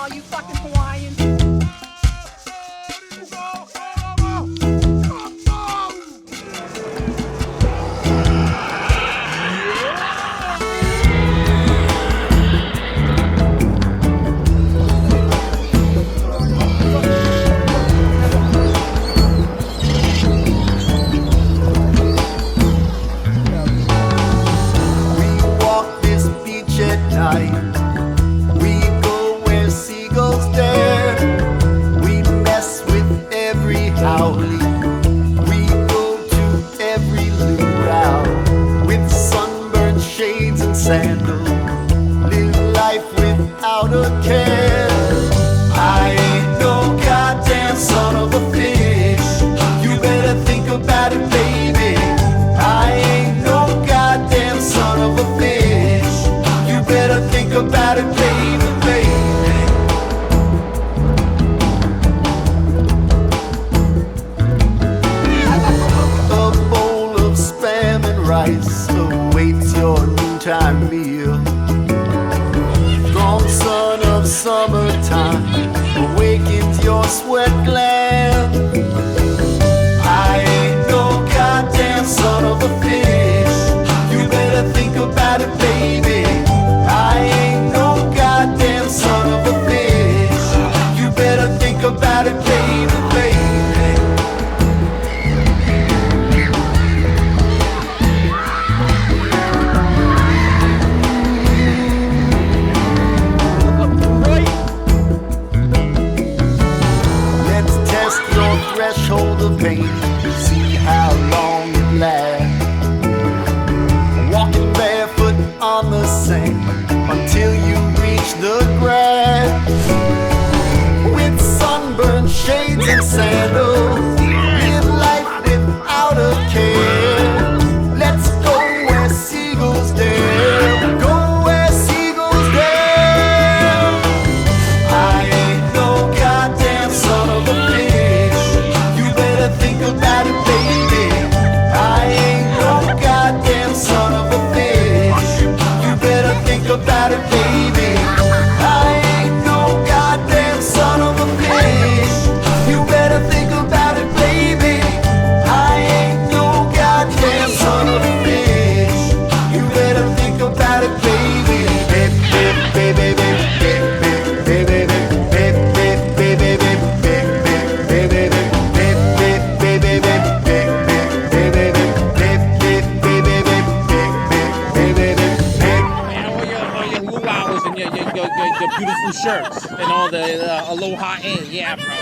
all you fucking Hawaiians. We go where seagulls dare. We mess with every howlie. We go to every luau with sunburned shades and sandals. Live life without a care. I ain't no goddamn son of a bitch. You better think about it, baby. I ain't no goddamn son of a bitch. Better think about it, baby, baby. A bowl of spam and rice awaits your noontime meal. Strong sun of summertime awakens your sweat gland. I ain't no goddamn son of a bitch. You better think about it, baby. I ain't no goddamn son of a bitch. You better think about it, baby, baby. Let's test your threshold of pain. See how long it lasts. Walking barefoot on the sand until you reach the grass. With sunburned shades and sandals, live life without a care. Let's go where seagulls dare. Go where seagulls dare. I ain't no goddamn son of a bitch. You better think about it, baby. I ain't no goddamn son of a bitch. You better think about it, baby. I ain't no goddamn son of a bitch. You better think about it, baby. I ain't no goddamn son of a bitch. You better think about it, baby. Baby, baby, baby, baby, baby, your beautiful shirts and all the aloha in. Yeah, bro.